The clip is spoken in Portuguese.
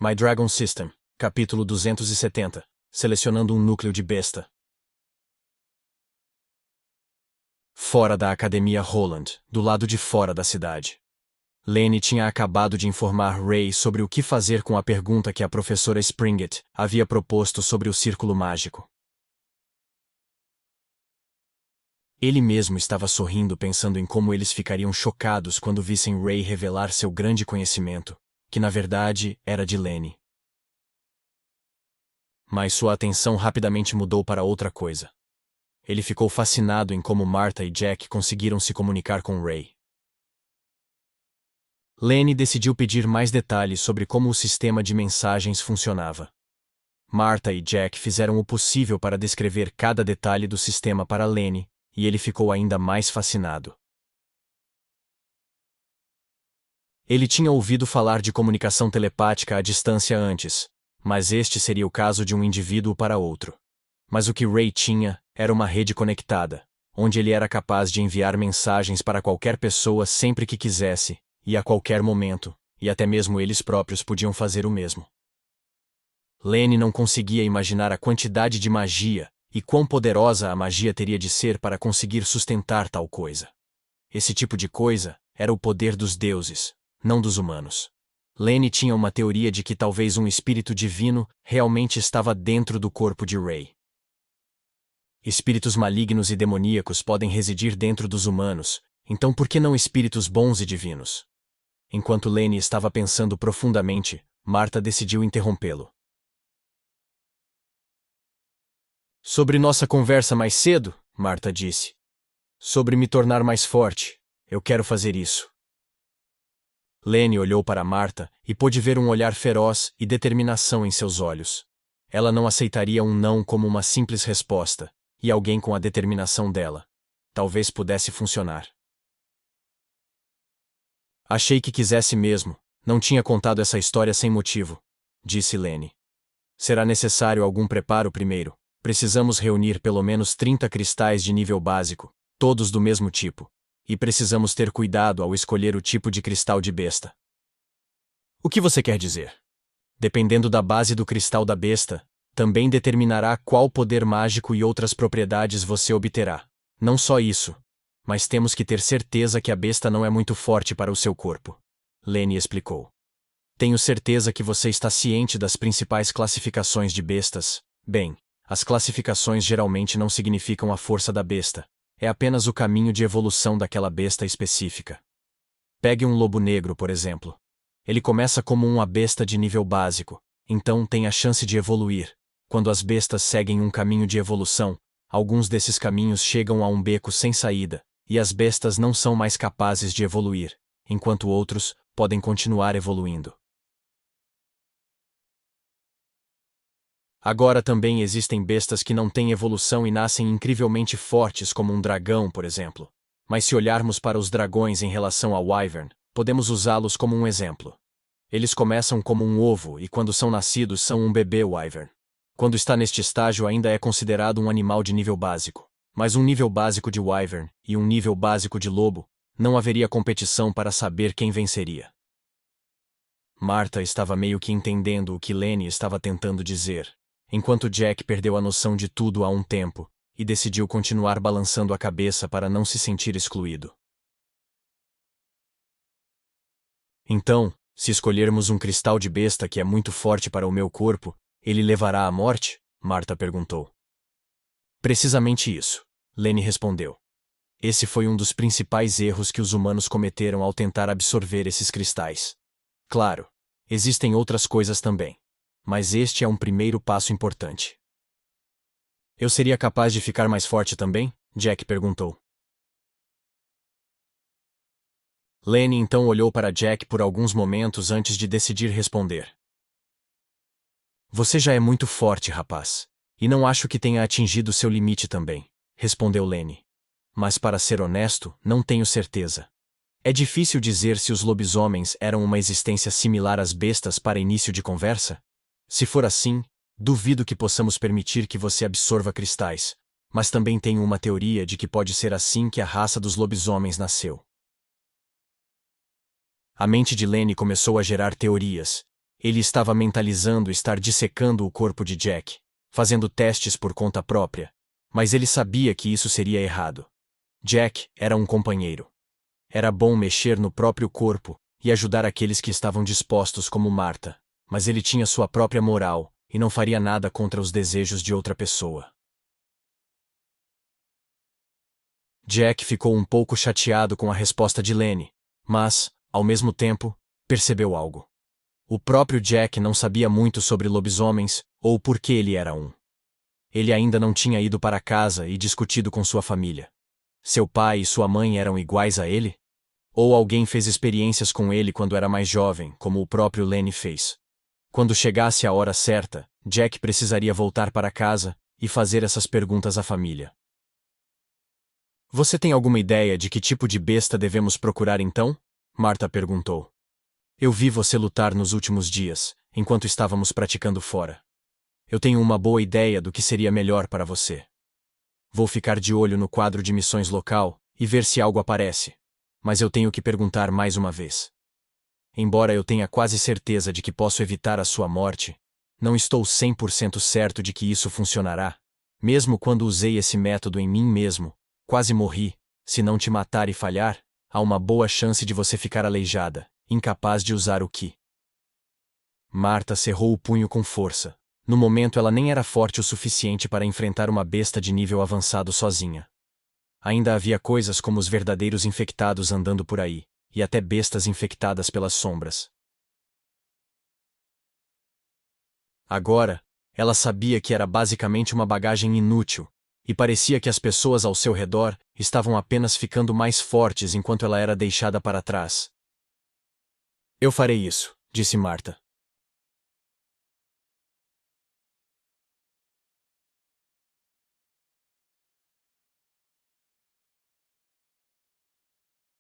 My Dragon System, capítulo 270, selecionando um núcleo de besta. Fora da Academia Holland, do lado de fora da cidade. Lenny tinha acabado de informar Ray sobre o que fazer com a pergunta que a professora Springett havia proposto sobre o círculo mágico. Ele mesmo estava sorrindo pensando em como eles ficariam chocados quando vissem Ray revelar seu grande conhecimento, que na verdade era de Lenny. Mas sua atenção rapidamente mudou para outra coisa. Ele ficou fascinado em como Martha e Jack conseguiram se comunicar com Ray. Lenny decidiu pedir mais detalhes sobre como o sistema de mensagens funcionava. Martha e Jack fizeram o possível para descrever cada detalhe do sistema para Lenny, e ele ficou ainda mais fascinado. Ele tinha ouvido falar de comunicação telepática à distância antes, mas este seria o caso de um indivíduo para outro. Mas o que Ray tinha era uma rede conectada, onde ele era capaz de enviar mensagens para qualquer pessoa sempre que quisesse, e a qualquer momento, e até mesmo eles próprios podiam fazer o mesmo. Lenny não conseguia imaginar a quantidade de magia e quão poderosa a magia teria de ser para conseguir sustentar tal coisa. Esse tipo de coisa era o poder dos deuses, não dos humanos. Lenny tinha uma teoria de que talvez um espírito divino realmente estava dentro do corpo de Ray. Espíritos malignos e demoníacos podem residir dentro dos humanos, então por que não espíritos bons e divinos? Enquanto Lenny estava pensando profundamente, Martha decidiu interrompê-lo. Sobre nossa conversa mais cedo, Martha disse. Sobre me tornar mais forte, eu quero fazer isso. Lenny olhou para Martha e pôde ver um olhar feroz e determinação em seus olhos. Ela não aceitaria um não como uma simples resposta, e alguém com a determinação dela. Talvez pudesse funcionar. Achei que quisesse mesmo, não tinha contado essa história sem motivo, disse Lenny. Será necessário algum preparo primeiro. Precisamos reunir pelo menos 30 cristais de nível básico, todos do mesmo tipo. E precisamos ter cuidado ao escolher o tipo de cristal de besta. O que você quer dizer? Dependendo da base do cristal da besta, também determinará qual poder mágico e outras propriedades você obterá. Não só isso, mas temos que ter certeza que a besta não é muito forte para o seu corpo. Lenny explicou. Tenho certeza que você está ciente das principais classificações de bestas. Bem, as classificações geralmente não significam a força da besta. É apenas o caminho de evolução daquela besta específica. Pegue um lobo negro, por exemplo. Ele começa como uma besta de nível básico, então tem a chance de evoluir. Quando as bestas seguem um caminho de evolução, alguns desses caminhos chegam a um beco sem saída, e as bestas não são mais capazes de evoluir, enquanto outros podem continuar evoluindo. Agora também existem bestas que não têm evolução e nascem incrivelmente fortes como um dragão, por exemplo. Mas se olharmos para os dragões em relação ao Wyvern, podemos usá-los como um exemplo. Eles começam como um ovo e quando são nascidos são um bebê Wyvern. Quando está neste estágio ainda é considerado um animal de nível básico. Mas um nível básico de Wyvern e um nível básico de lobo, não haveria competição para saber quem venceria. Martha estava meio que entendendo o que Lenny estava tentando dizer, enquanto Jack perdeu a noção de tudo há um tempo, e decidiu continuar balançando a cabeça para não se sentir excluído. Então, se escolhermos um cristal de besta que é muito forte para o meu corpo, ele levará à morte? Martha perguntou. Precisamente isso, Lenny respondeu. Esse foi um dos principais erros que os humanos cometeram ao tentar absorver esses cristais. Claro, existem outras coisas também. Mas este é um primeiro passo importante. Eu seria capaz de ficar mais forte também? Jack perguntou. Lenny então olhou para Jack por alguns momentos antes de decidir responder. Você já é muito forte, rapaz. E não acho que tenha atingido seu limite também, respondeu Lenny. Mas para ser honesto, não tenho certeza. É difícil dizer se os lobisomens eram uma existência similar às bestas para início de conversa? Se for assim, duvido que possamos permitir que você absorva cristais, mas também tenho uma teoria de que pode ser assim que a raça dos lobisomens nasceu. A mente de Lenny começou a gerar teorias, Ele estava mentalizando estar dissecando o corpo de Jack, fazendo testes por conta própria, mas ele sabia que isso seria errado. Jack era um companheiro. Era bom mexer no próprio corpo e ajudar aqueles que estavam dispostos como Martha, mas ele tinha sua própria moral e não faria nada contra os desejos de outra pessoa. Jack ficou um pouco chateado com a resposta de Lenny, mas, ao mesmo tempo, percebeu algo. O próprio Jack não sabia muito sobre lobisomens ou por que ele era um. Ele ainda não tinha ido para casa e discutido com sua família. Seu pai e sua mãe eram iguais a ele? Ou alguém fez experiências com ele quando era mais jovem, como o próprio Lenny fez? Quando chegasse a hora certa, Jack precisaria voltar para casa e fazer essas perguntas à família. Você tem alguma ideia de que tipo de besta devemos procurar então? Martha perguntou. Eu vi você lutar nos últimos dias, enquanto estávamos praticando fora. Eu tenho uma boa ideia do que seria melhor para você. Vou ficar de olho no quadro de missões local e ver se algo aparece. Mas eu tenho que perguntar mais uma vez. Embora eu tenha quase certeza de que posso evitar a sua morte, não estou 100% certo de que isso funcionará. Mesmo quando usei esse método em mim mesmo, quase morri. Se não te matar e falhar, há uma boa chance de você ficar aleijada, incapaz de usar o Ki. Martha cerrou o punho com força. No momento ela nem era forte o suficiente para enfrentar uma besta de nível avançado sozinha. Ainda havia coisas como os verdadeiros infectados andando por aí, e até bestas infectadas pelas sombras. Agora, ela sabia que era basicamente uma bagagem inútil, e parecia que as pessoas ao seu redor estavam apenas ficando mais fortes enquanto ela era deixada para trás. Eu farei isso, disse Martha.